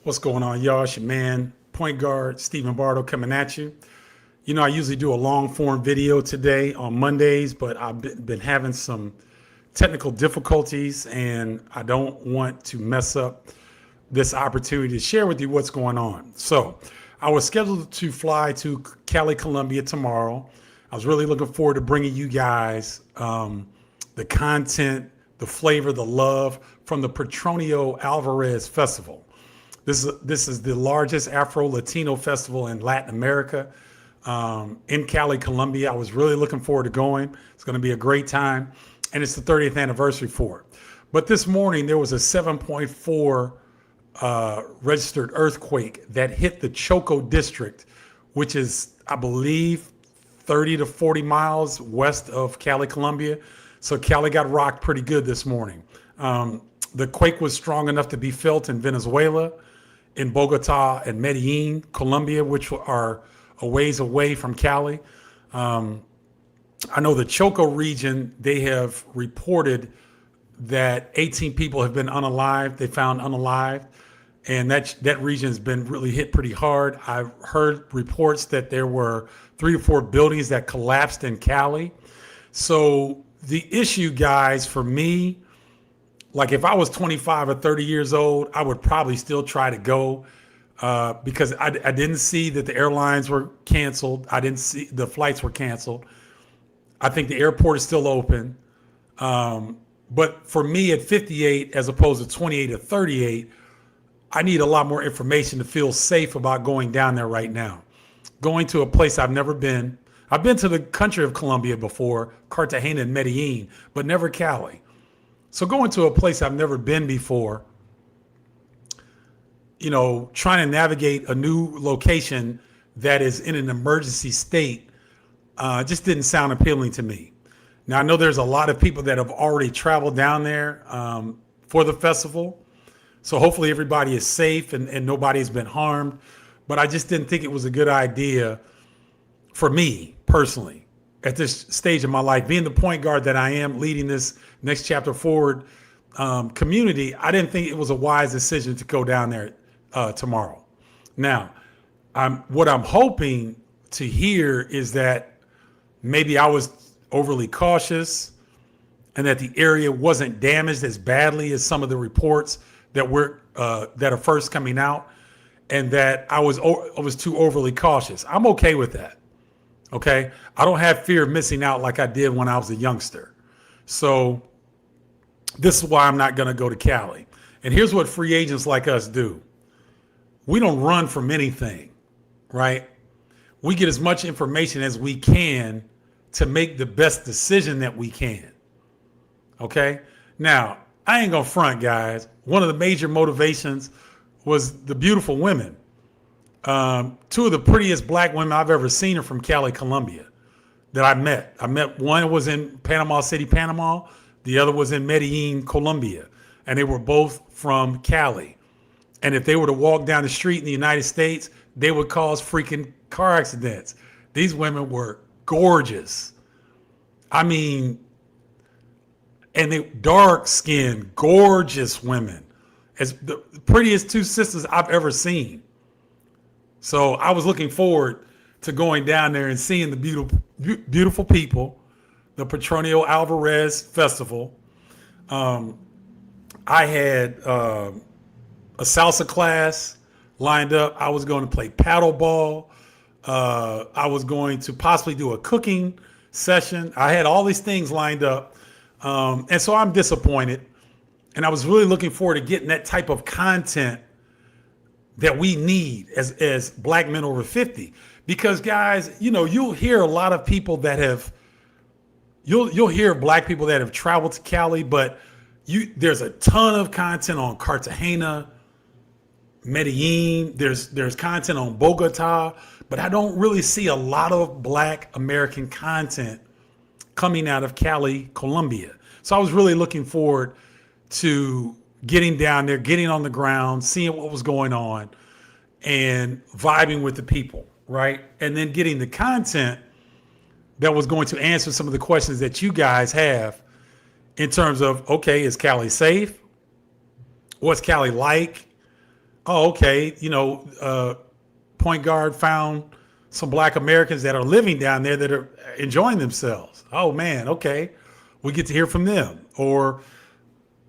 What's going on, y'all? It's your man, point guard Stephen Bardo coming at you. You know, I usually do a long form video today on Mondays, but I've been having some technical difficulties and I don't want to mess up this opportunity to share with you what's going on. So I was scheduled to fly to Cali, Colombia tomorrow. I was really looking forward to bringing you guys the content, the flavor, the love from the Petronio Alvarez Festival. This is the largest Afro-Latino festival in Latin America, in Cali, Colombia. I was really looking forward to going. It's going to be a great time, and it's the 30th anniversary for it. But this morning, there was a 7.4 registered earthquake that hit the Choco district, which is, I believe, 30 to 40 miles west of Cali, Colombia. So Cali got rocked pretty good this morning. The quake was strong enough to be felt in Venezuela, in Bogota and Medellin, Colombia, which are a ways away from Cali. I know the Choco region, they have reported that 18 people have been unalived. They found unalived. And that region has been really hit pretty hard. I've heard reports that there were 3 to 4 buildings that collapsed in Cali. So the issue, guys, for me, like if I was 25 or 30 years old, I would probably still try to go because I didn't see that the airlines were canceled. I didn't see the flights were canceled. I think the airport is still open. But for me at 58, as opposed to 28 or 38, I need a lot more information to feel safe about going down there right now. Going to a place I've never been. I've been to the country of Colombia before, Cartagena and Medellin, but never Cali. So going to a place I've never been before, you know, trying to navigate a new location that is in an emergency state just didn't sound appealing to me. Now, I know there's a lot of people that have already traveled down there for the festival. So hopefully everybody is safe and nobody has been harmed. But I just didn't think it was a good idea for me personally at this stage of my life, being the point guard that I am, leading this next chapter forward community. I didn't think it was a wise decision to go down there tomorrow. Now, what I'm hoping to hear is that maybe I was overly cautious and that the area wasn't damaged as badly as some of the reports that are first coming out, and that I was too overly cautious. I'm okay with that. Okay, I don't have fear of missing out like I did when I was a youngster. So this is why I'm not going to go to Cali. And here's what free agents like us do. We don't run from anything, right? We get as much information as we can to make the best decision that we can. Okay, now I ain't gonna front, guys. One of the major motivations was the beautiful women. 2 of the prettiest black women I've ever seen are from Cali, Colombia, that I met. One was in Panama City, Panama. The other was in Medellin, Colombia. And they were both from Cali. And if they were to walk down the street in the United States, they would cause freaking car accidents. These women were gorgeous. I mean, and they dark skinned, gorgeous women. As the prettiest 2 sisters I've ever seen. So I was looking forward to going down there and seeing the beautiful people, the Petronio Alvarez Festival. I had a salsa class lined up. I was going to play paddleball. I was going to possibly do a cooking session. I had all these things lined up. And so I'm disappointed. And I was really looking forward to getting that type of content that we need as black men over 50. Because guys, you know, you'll hear a lot of people that have, you'll hear black people that have traveled to Cali, but there's a ton of content on Cartagena, Medellin, there's content on Bogota, but I don't really see a lot of black American content coming out of Cali, Colombia. So I was really looking forward to getting down there, getting on the ground, seeing what was going on, and vibing with the people, right? And then getting the content that was going to answer some of the questions that you guys have in terms of, okay, is Cali safe? What's Cali like? oh, okay, point guard found some black Americans that are living down there that are enjoying themselves. Oh man, okay. We get to hear from them. Or,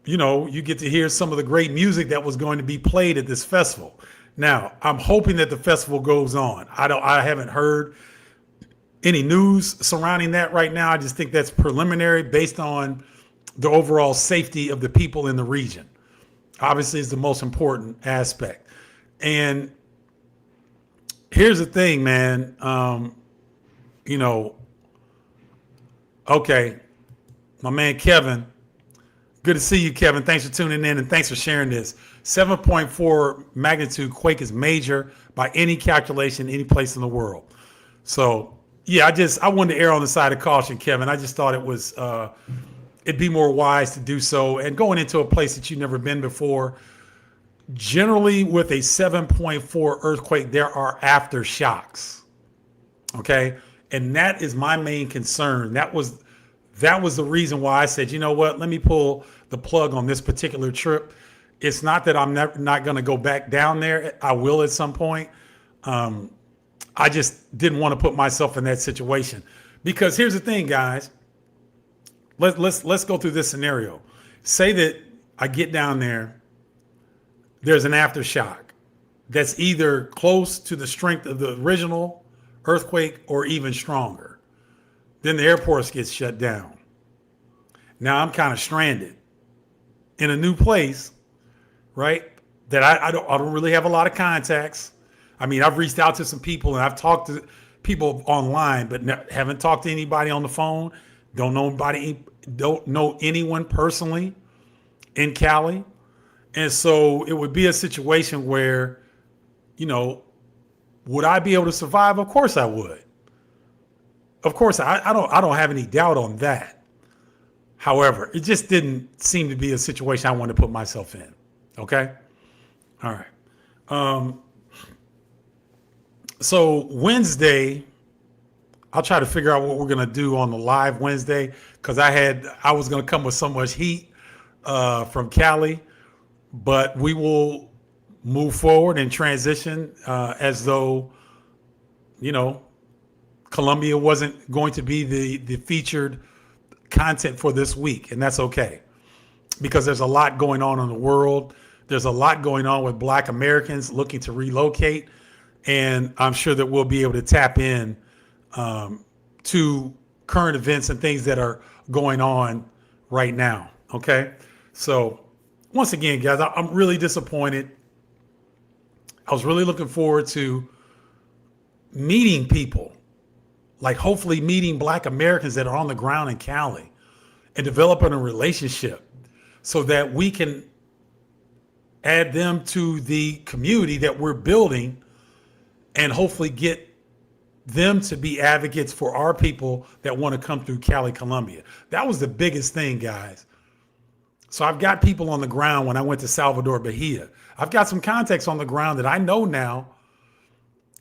you get to hear some of the great music that was going to be played at this festival. Now, I'm hoping that the festival goes on. I haven't heard any news surrounding that right now. I just think that's preliminary based on the overall safety of the people in the region. Obviously, is the most important aspect. And here's the thing, man. You know, okay, my man Kevin. Good to see you, Kevin. Thanks for tuning in and thanks for sharing this. 7.4 magnitude quake is major by any calculation, any place in the world. So, yeah, I wanted to err on the side of caution, Kevin. I just thought it'd be more wise to do so. And going into a place that you've never been before, generally with a 7.4 earthquake, there are aftershocks. Okay. And that is my main concern. That was the reason why I said, you know what, let me pull the plug on this particular trip. It's not that I'm not going to go back down there. I will at some point. I just didn't want to put myself in that situation, because here's the thing, guys. Let's go through this scenario. Say that I get down there. There's an aftershock that's either close to the strength of the original earthquake or even stronger. Then the airports get shut down. Now I'm kind of stranded in a new place, right? That I don't really have a lot of contacts. I mean, I've reached out to some people and I've talked to people online, but haven't talked to anybody on the phone. Don't know anyone personally in Cali. And so it would be a situation where, would I be able to survive? Of course I would. Of course, I don't have any doubt on that. However, it just didn't seem to be a situation I wanted to put myself in. Okay? All right. So Wednesday, I'll try to figure out what we're going to do on the live Wednesday, because I was going to come with so much heat from Cali, but we will move forward and transition as though, Columbia wasn't going to be the featured content for this week. And that's okay, because there's a lot going on in the world. There's a lot going on with Black Americans looking to relocate. And I'm sure that we'll be able to tap in to current events and things that are going on right now. Okay. So once again, guys, I'm really disappointed. I was really looking forward to meeting people, like hopefully meeting Black Americans that are on the ground in Cali and developing a relationship so that we can add them to the community that we're building and hopefully get them to be advocates for our people that want to come through Cali, Columbia. That was the biggest thing, guys. So I've got people on the ground when I went to Salvador Bahia. I've got some contacts on the ground that I know now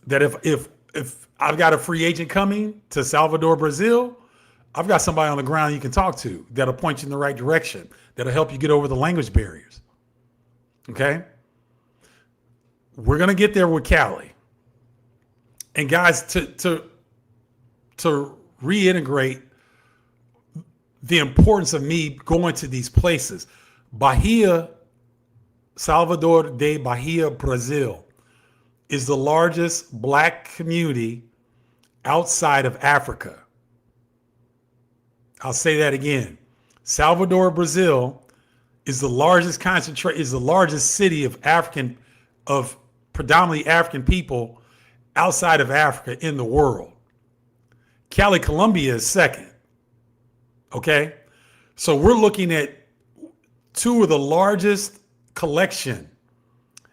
that if I've got a free agent coming to Salvador, Brazil, I've got somebody on the ground you can talk to that'll point you in the right direction, that'll help you get over the language barriers. Okay? We're going to get there with Cali. And guys, to reintegrate the importance of me going to these places, Bahia, Salvador de Bahia, Brazil, is the largest Black community outside of Africa. I'll say that again. Salvador, Brazil is the largest city of predominantly African people outside of Africa in the world. Cali, Columbia is second. Okay? So we're looking at two of the largest collection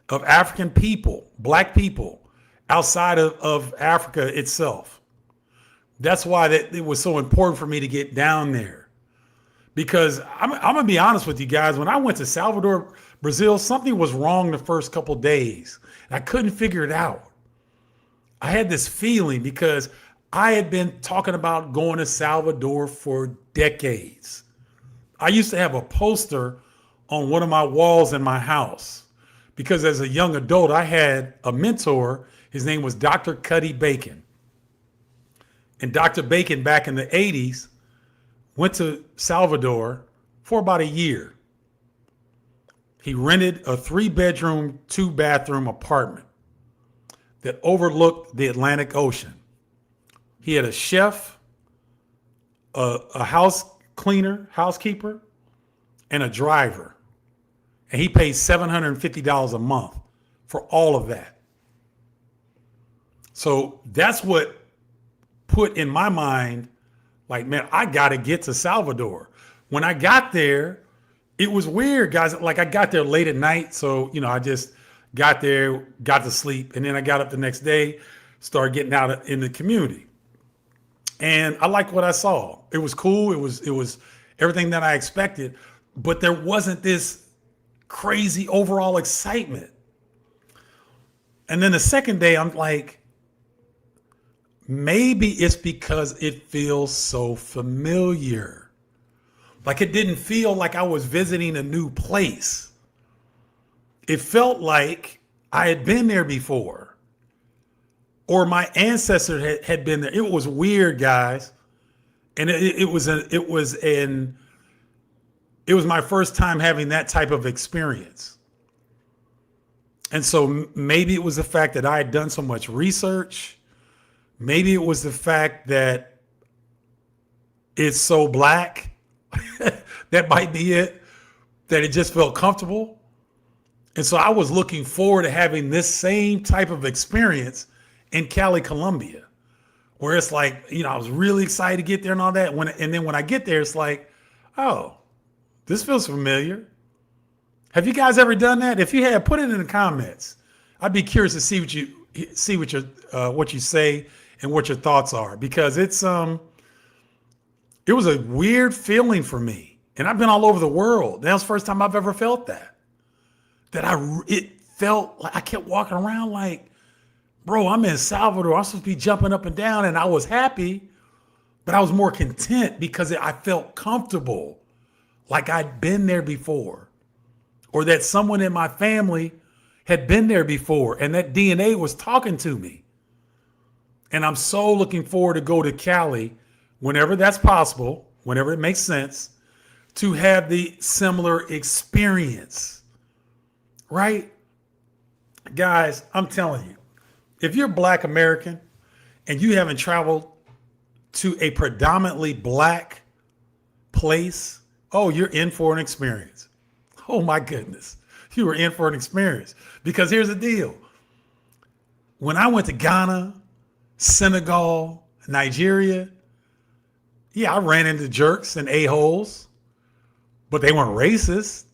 of African people, Black people, outside of Africa itself. That's why it was so important for me to get down there. Because I'm going to be honest with you guys, when I went to Salvador, Brazil, something was wrong the first couple days. I couldn't figure it out. I had this feeling because I had been talking about going to Salvador for decades. I used to have a poster on one of my walls in my house because as a young adult, I had a mentor. His name was Dr. Cuddy Bacon. And Dr. Bacon back in the 80s went to Salvador for about a year. He rented a 3-bedroom, 2-bathroom apartment that overlooked the Atlantic Ocean. He had a chef, a house cleaner, housekeeper, and a driver. And he paid $750 a month for all of that. So that's what put in my mind, like, man, I got to get to Salvador. When I got there, it was weird, guys. Like, I got there late at night. So, I just got there, got to sleep. And then I got up the next day, started getting out in the community. And I liked what I saw. It was cool. It was everything that I expected. But there wasn't this crazy overall excitement. And then the second day, I'm like, maybe it's because it feels so familiar. Like, it didn't feel like I was visiting a new place. It felt like I had been there before, or my ancestor had been there. It was weird, guys. And it was my first time having that type of experience. And so maybe it was the fact that I had done so much research. Maybe it was the fact that it's so black. That might be it, that it just felt comfortable. And so I was looking forward to having this same type of experience in Cali, Colombia, where it's like, I was really excited to get there and all that. And then when I get there, it's like, oh, this feels familiar. Have you guys ever done that? If you have, put it in the comments. I'd be curious to see what you say and what your thoughts are, because it was a weird feeling for me. And I've been all over the world. That was the first time I've ever felt that. It felt like I kept walking around like, bro, I'm in Salvador. I'm supposed to be jumping up and down. And I was happy, but I was more content because I felt comfortable, like I'd been there before, or that someone in my family had been there before, and that DNA was talking to me. And I'm so looking forward to go to Cali whenever that's possible, whenever it makes sense, to have the similar experience, right? Guys, I'm telling you, if you're Black American and you haven't traveled to a predominantly Black place, oh, you're in for an experience. Oh my goodness, you were in for an experience. Because here's the deal. When I went to Ghana, Senegal, Nigeria, yeah, I ran into jerks and a-holes, but they weren't racist.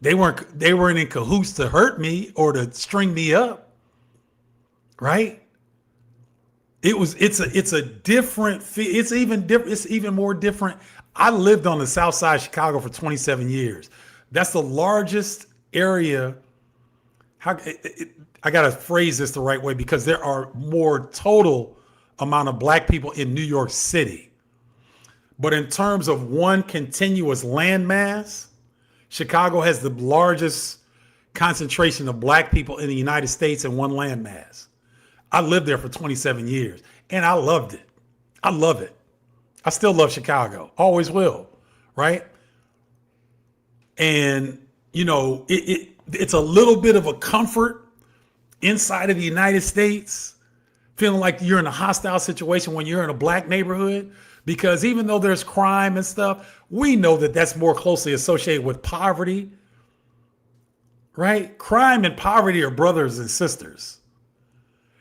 They weren't in cahoots to hurt me or to string me up, right? It's a different, it's even more different. I lived on the south side of Chicago for 27 years. That's the largest area. I got to phrase this the right way, because there are more total amount of Black people in New York City. But in terms of one continuous landmass, Chicago has the largest concentration of Black people in the United States in one landmass. I lived there for 27 years and I loved it. I love it. I still love Chicago. Always will. Right. And, it's a little bit of a comfort inside of the United States, feeling like you're in a hostile situation when you're in a Black neighborhood, because even though there's crime and stuff, we know that that's more closely associated with poverty, right? Crime and poverty are brothers and sisters.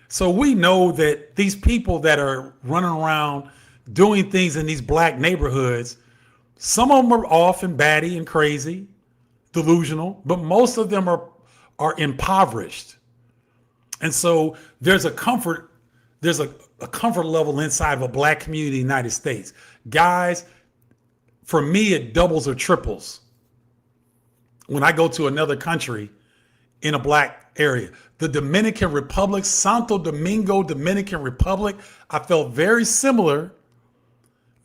So we know that these people that are running around doing things in these Black neighborhoods, some of them are off and batty and crazy, delusional, but most of them are impoverished. And so there's a comfort level inside of a Black community in the United States. Guys, for me, it doubles or triples when I go to another country in a Black area. The Dominican Republic, Santo Domingo, Dominican Republic, I felt very similar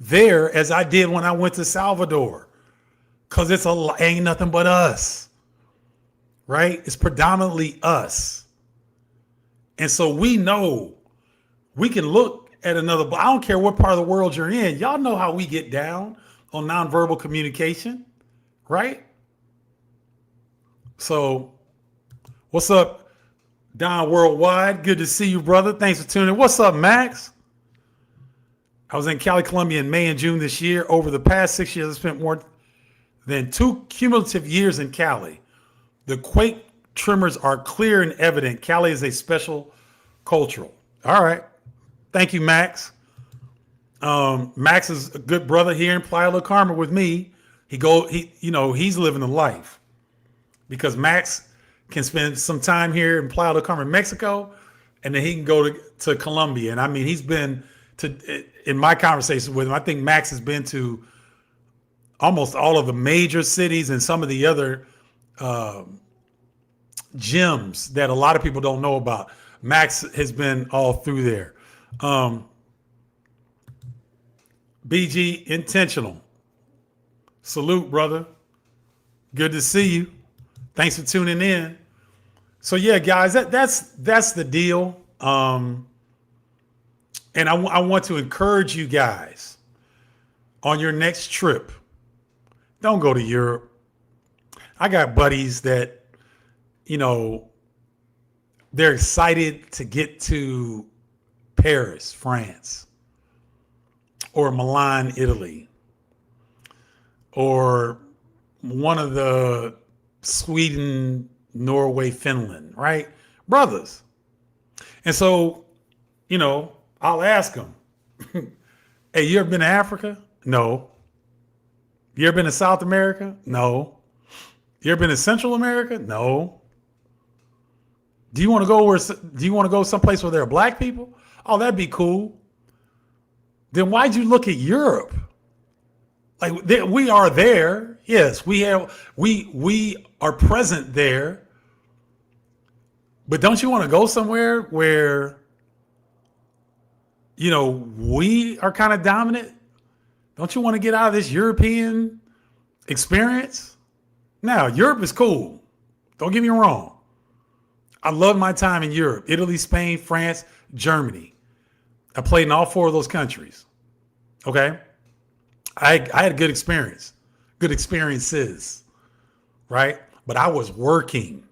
there as I did when I went to Salvador, because ain't nothing but us. right? It's predominantly us. And so we know we can look at another, I don't care what part of the world you're in. Y'all know how we get down on nonverbal communication, right? So what's up, Don Worldwide? Good to see you, brother. Thanks for tuning in. What's up, Max? I was in Cali, Colombia in May and June this year. Over the past 6 years, I spent more than 2 cumulative years in Cali. The quake tremors are clear and evident. Cali is a special cultural. All right. Thank you, Max. Max is a good brother here in Playa del Carmen with me. He's living the life because Max can spend some time here in Playa del Carmen, Mexico, and then he can go to Colombia. And I mean, he's been in my conversations with him, I think Max has been to almost all of the major cities and some of the other gems that a lot of people don't know about. Max has been all through there. BG Intentional. Salute, brother. Good to see you. Thanks for tuning in. So yeah, guys, that's the deal. And I want to encourage you guys on your next trip. Don't go to Europe. I got buddies that, they're excited to get to Paris, France, or Milan, Italy, or one of the Sweden, Norway, Finland, right? Brothers. And so, I'll ask them, hey, you ever been to Africa? No. You ever been to South America? No. You ever been to Central America? No. Do you want to go someplace where there are black people? Oh, that'd be cool. Then why'd you look at Europe? Like we are there. Yes, we are present there. But don't you want to go somewhere where we are kind of dominant? Don't you want to get out of this European experience? Now, Europe is cool. Don't get me wrong. I love my time in Europe. Italy, Spain, France, Germany. I played in all 4 of those countries. Okay? I had a good experience. Good experiences. Right? But I was working.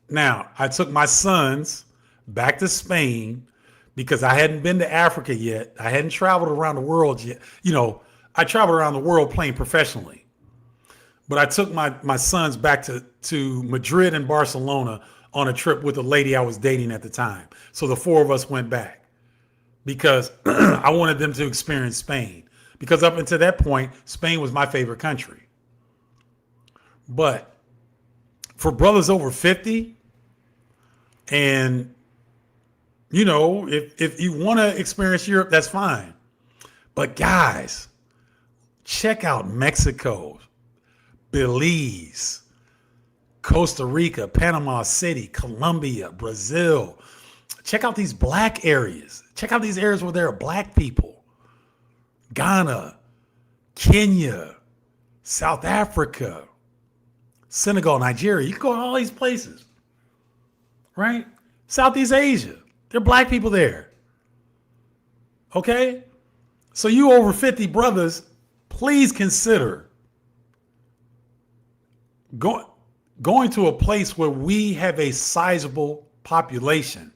Now, I took my sons back to Spain because I hadn't been to Africa yet. I hadn't traveled around the world yet. I traveled around the world playing professionally. But I took my sons back to Madrid and Barcelona on a trip with a lady I was dating at the time. So the 4 of us went back because I wanted them to experience Spain. Because up until that point, Spain was my favorite country. But for brothers over 50, and if you want to experience Europe, that's fine. But guys, check out Mexico, Belize, Costa Rica, Panama City, Colombia, Brazil. Check out these black areas. Check out these areas where there are black people. Ghana, Kenya, South Africa, Senegal, Nigeria. You can go to all these places, right? Southeast Asia. There are black people there. Okay? So you over 50 brothers, please consider going to a place where we have a sizable population.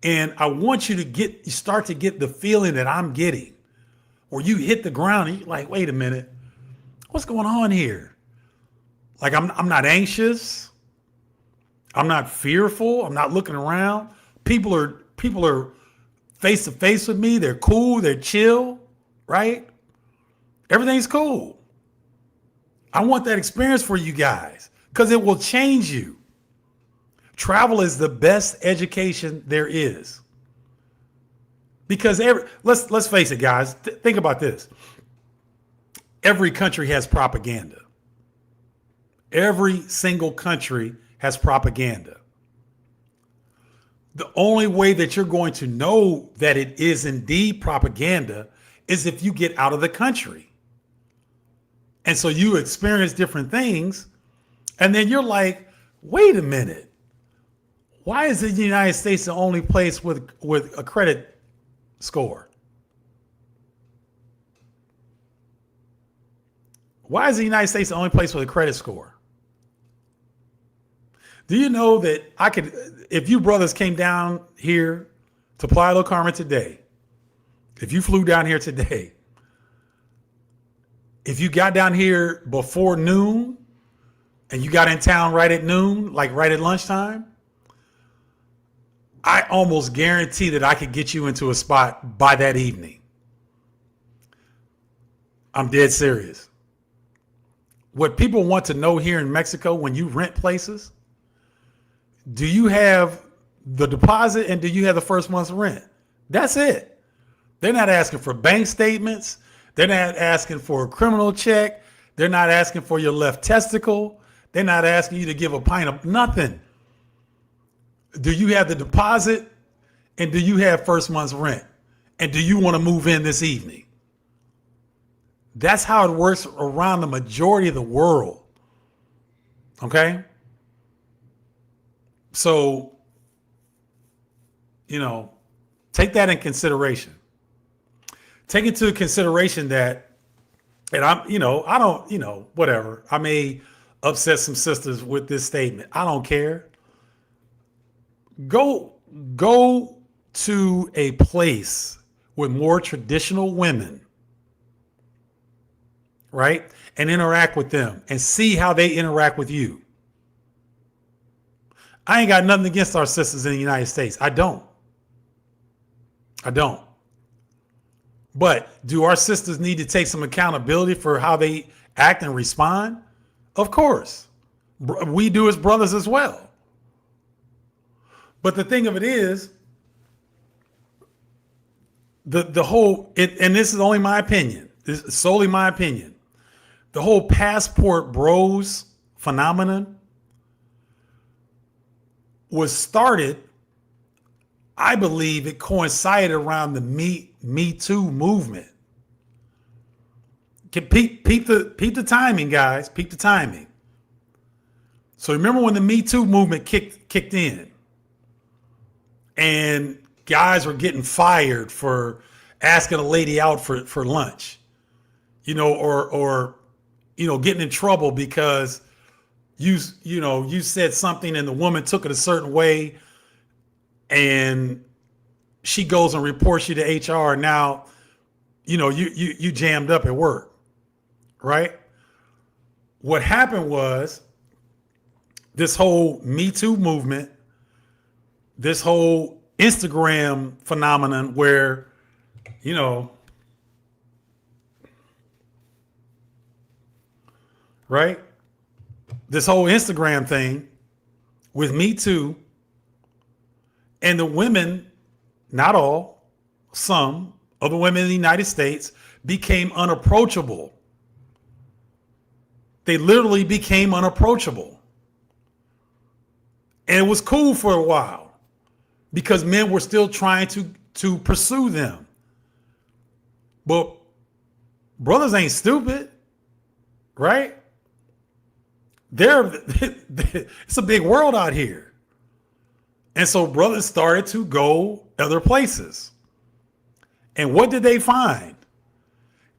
And I want you to start to get the feeling that I'm getting, or you hit the ground and you're like, wait a minute, what's going on here? Like I'm not anxious. I'm not fearful. I'm not looking around. People are face to face with me. They're cool. They're chill, right? Everything's cool. I want that experience for you guys because it will change you. Travel is the best education there is. Because let's face it, guys. Think about this. Every country has propaganda. Every single country has propaganda. The only way that you're going to know that it is indeed propaganda is if you get out of the country. And so you experience different things And then you're like, wait a minute. Why is the United States the only place with a credit score? Why is the United States the only place with a credit score? Do you know that I could, if you brothers came down here to Playa del Carmen today, if you flew down here today, if you got down here before noon and you got in town right at noon, like right at lunchtime, I almost guarantee that I could get you into a spot by that evening. I'm dead serious. What people want to know here in Mexico when you rent places, do you have the deposit and do you have the first month's rent? That's it. They're not asking for bank statements. They're not asking for a criminal check. They're not asking for your left testicle. They're not asking you to give a pint of nothing. Do you have the deposit and do you have first month's rent? And do you want to move in this evening? That's how it works around the majority of the world. Okay? So, take that in consideration. Take into consideration that, and I don't, whatever. I may upset some sisters with this statement. I don't care. Go to a place with more traditional women, right? And interact with them and see how they interact with you. I ain't got nothing against our sisters in the United States. I don't. But do our sisters need to take some accountability for how they act and respond? Of course. We do as brothers as well. But the thing of it is, the whole, and this is only my opinion, this is solely my opinion, the whole passport bros phenomenon was started, I believe it coincided around the Me Too movement. Peep the timing, guys. Peep the timing. So remember when the Me Too movement kicked in, and guys were getting fired for asking a lady out for lunch, or getting in trouble because you said something and the woman took it a certain way and she goes and reports you to HR. Now, you jammed up at work, right? What happened was this whole Me Too movement, this whole Instagram phenomenon where, right? This whole Instagram thing with Me Too, and the women, not all, some of the women in the United States became unapproachable. They literally became unapproachable. And it was cool for a while because men were still trying to pursue them. But brothers ain't stupid, right? It's a big world out here. And so brothers started to go other places. And what did they find?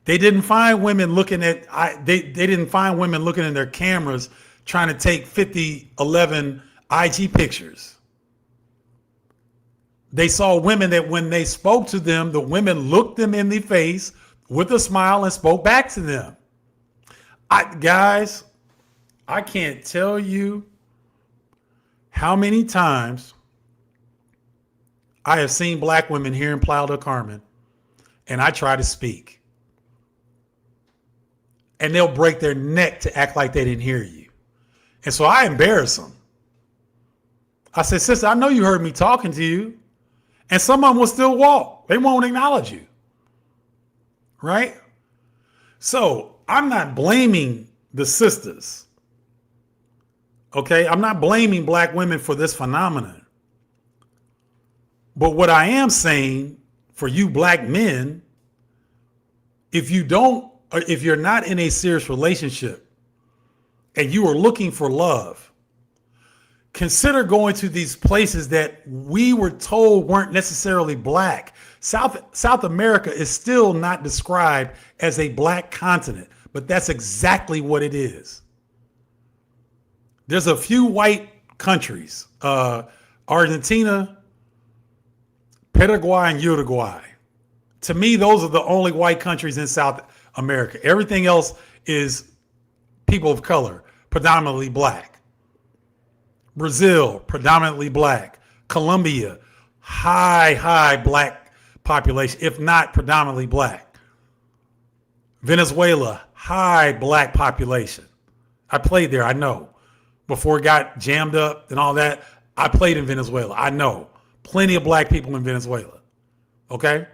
They didn't find women looking at, they didn't find women looking in their cameras trying to take 5011 IG pictures. They saw women that when they spoke to them, the women looked them in the face with a smile and spoke back to them. Guys, I can't tell you how many times I have seen black women here in Playa del Carmen and I try to speak. And they'll break their neck to act like they didn't hear you. And so I embarrass them. I said, sister, I know you heard me talking to you. And some of them will still walk. They won't acknowledge you. Right? So I'm not blaming the sisters. Okay? I'm not blaming black women for this phenomenon. But what I am saying for you black men, if you're not in a serious relationship and you are looking for love, consider going to these places that we were told weren't necessarily black. South America is still not described as a black continent, but that's exactly what it is. There's a few white countries, Argentina, Paraguay, and Uruguay. To me, those are the only white countries in South America. Everything else is people of color, predominantly black. Brazil, predominantly black. Colombia, high black population, if not predominantly black. Venezuela, high black population. I played there, I know. Before it got jammed up and all that, I played in Venezuela. I know. Plenty of black people in Venezuela. Okay?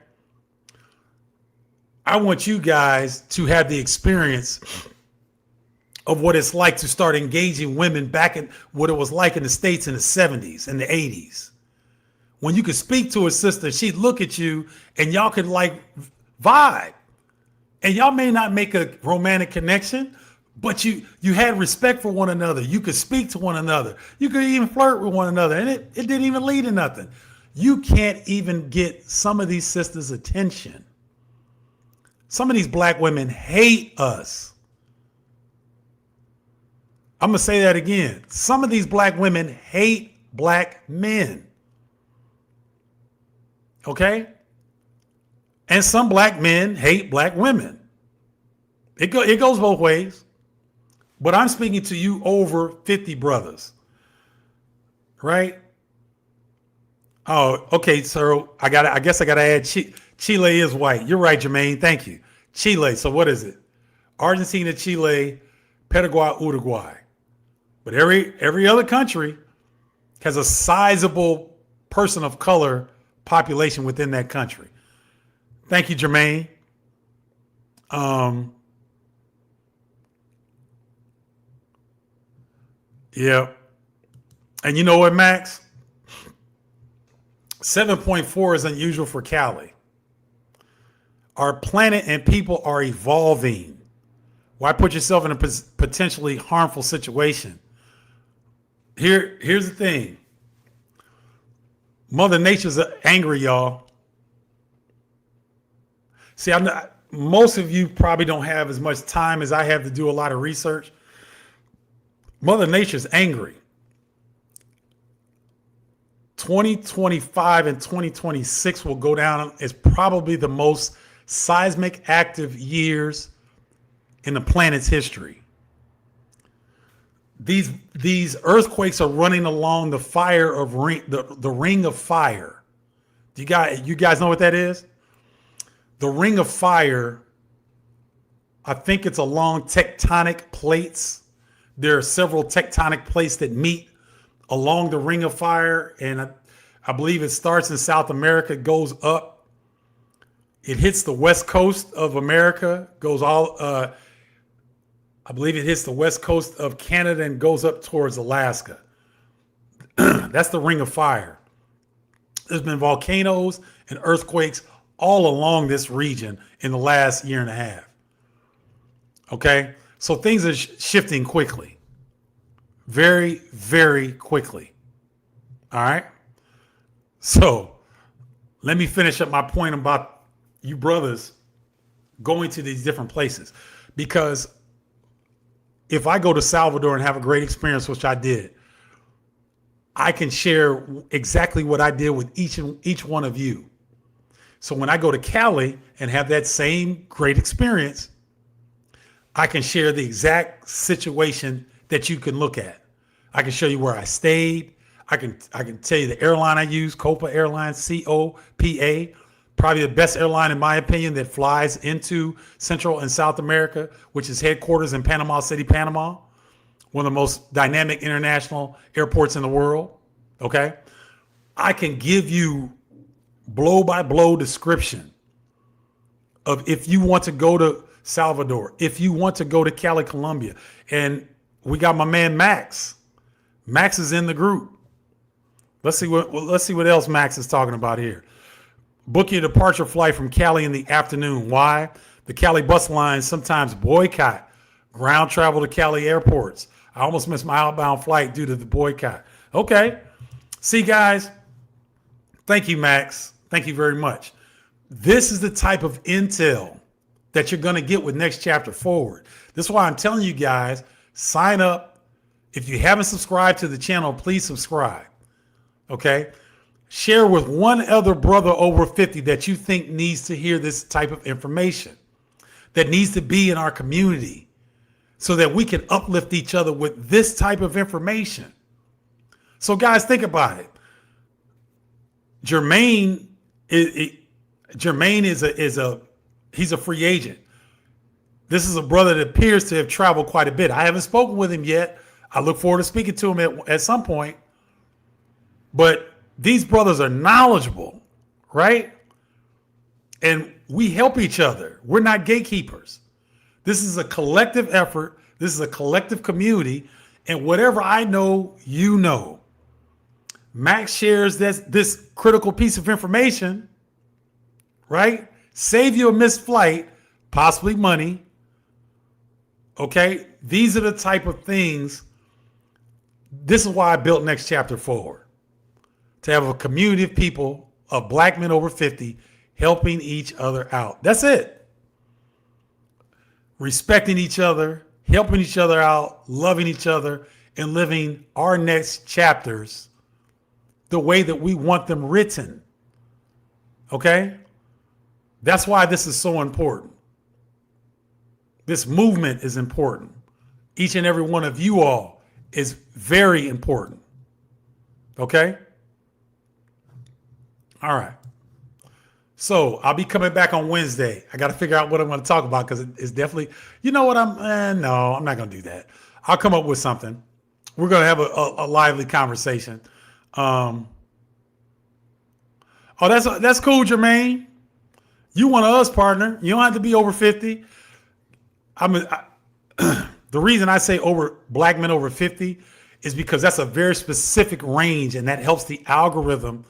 I want you guys to have the experience of what it's like to start engaging women back in what it was like in the States in the 70s and the 80s. When you could speak to a sister, she'd look at you and y'all could like vibe. And y'all may not make a romantic connection, but you had respect for one another. You could speak to one another. You could even flirt with one another, and it didn't even lead to nothing. You can't even get some of these sisters' attention. Some of these black women hate us. I'm going to say that again. Some of these black women hate black men. Okay? And some black men hate black women. It goes both ways. But I'm speaking to you over 50 brothers. Right? Oh, okay. So I guess I gotta add Chile is white. You're right, Jermaine. Thank you. Chile. So what is it? Argentina, Chile, Paraguay, Uruguay. But every other country has a sizable person of color population within that country. Thank you, Jermaine. Yeah. And you know what, Max? 7.4 is unusual for Cali. Our planet and people are evolving. Why put yourself in a potentially harmful situation? Here's the thing. Mother Nature's angry, y'all. See, most of you probably don't have as much time as I have to do a lot of research. Mother Nature's angry. 2025 and 2026 will go down as probably the most seismic active years in the planet's history. These earthquakes are running along the fire of the ring of fire. You guys know what that is? The ring of fire, I think it's along tectonic plates. There are several tectonic plates that meet along the ring of fire, and I believe it starts in South America, goes up. It hits the west coast of America, goes all, I believe it hits the west coast of Canada and goes up towards Alaska. That's the ring of fire. There's been volcanoes and earthquakes all along this region in the last year and a half. Okay? So things are shifting quickly. Very, very quickly. All right? So let me finish up my point about you brothers going to these different places. Because if I go to Salvador and have a great experience, which I did, I can share exactly what I did with each one of you. So when I go to Cali and have that same great experience, I can share the exact situation that you can look at. I can show you where I stayed. I can tell you the airline I used, Copa Airlines, COPA, probably the best airline in my opinion that flies into Central and South America, which is headquarters in Panama City, Panama, one of the most dynamic international airports in the world. Okay, I can give you blow by blow description of if you want to go to Salvador, if you want to go to Cali, Colombia. And we got my man Max. Max is in the group. Let's see what else Max is talking about here. Book your departure flight from Cali in the afternoon. Why? The Cali bus lines sometimes boycott Ground travel to Cali airports. I almost missed my outbound flight due to the boycott. Okay. See, guys, thank you, Max. Thank you very much. This is the type of intel that you're going to get with Next Chapter Forward. This is why I'm telling you guys, sign up. If you haven't subscribed to the channel, please subscribe. Okay? Share with one other brother over 50 that you think needs to hear this type of information, that needs to be in our community, so that we can uplift each other with this type of information. So guys, think about it. Jermaine he's a free agent. This is a brother that appears to have traveled quite a bit. I haven't spoken with him yet. I look forward to speaking to him at some point. But these brothers are knowledgeable, right? And we help each other. We're not gatekeepers. This is a collective effort. This is a collective community. And whatever I know, you know. Max shares this critical piece of information, right? Save you a missed flight, possibly money. Okay? These are the type of things. This is why I built Next Chapter Forward. To have a community of people, of black men over 50, helping each other out. That's it. Respecting each other, helping each other out, loving each other, and living our next chapters the way that we want them written. Okay? That's why this is so important. This movement is important. Each and every one of you all is very important. Okay? All right. So I'll be coming back on Wednesday. I got to figure out what I'm going to talk about, because it's definitely, you know what, no, I'm not going to do that. I'll come up with something. We're going to have a lively conversation. Oh, that's cool, Jermaine. You one of us, partner. You don't have to be over 50. The reason I say black men over 50 is because that's a very specific range, and that helps the algorithm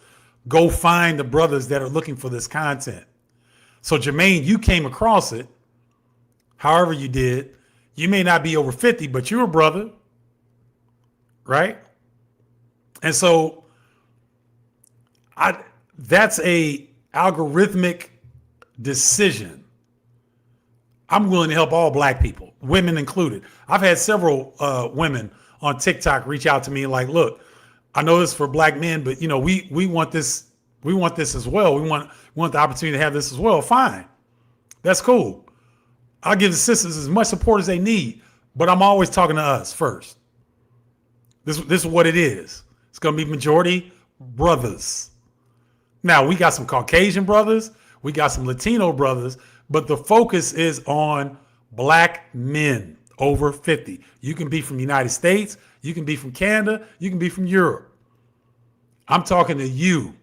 go find the brothers that are looking for this content. So Jermaine, you came across it, however you did. You may not be over 50, but you're a brother, right? And so that's a algorithmic decision. I'm willing to help all black people, women included. I've had several women on TikTok reach out to me like, look, I know this for black men, but we want this. We want this as well. We want the opportunity to have this as well. Fine. That's cool. I'll give the sisters as much support as they need, but I'm always talking to us first. This is what it is. It's going to be majority brothers. Now, we got some Caucasian brothers. We got some Latino brothers, but the focus is on black men over 50. You can be from the United States. You can be from Canada. You can be from Europe. I'm talking to you.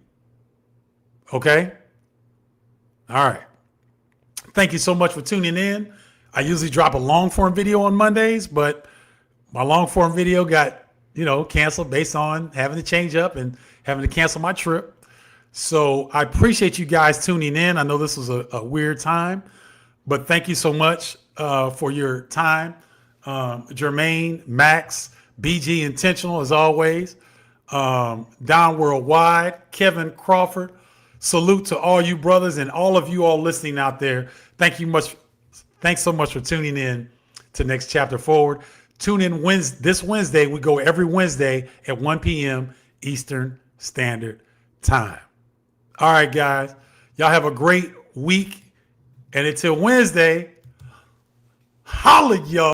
Okay? All right. Thank you so much for tuning in. I usually drop a long form video on Mondays, but my long form video got, canceled based on having to change up and having to cancel my trip. So I appreciate you guys tuning in. I know this was a weird time, but thank you so much for your time. Jermaine, Max, BG Intentional as always. Don Worldwide, Kevin Crawford. Salute to all you brothers and all of you all listening out there. Thanks so much for tuning in to Next Chapter Forward. Tune in this Wednesday. We go every Wednesday at 1 p.m. Eastern Standard Time. All right, guys. Y'all have a great week. And until Wednesday, holla, y'all.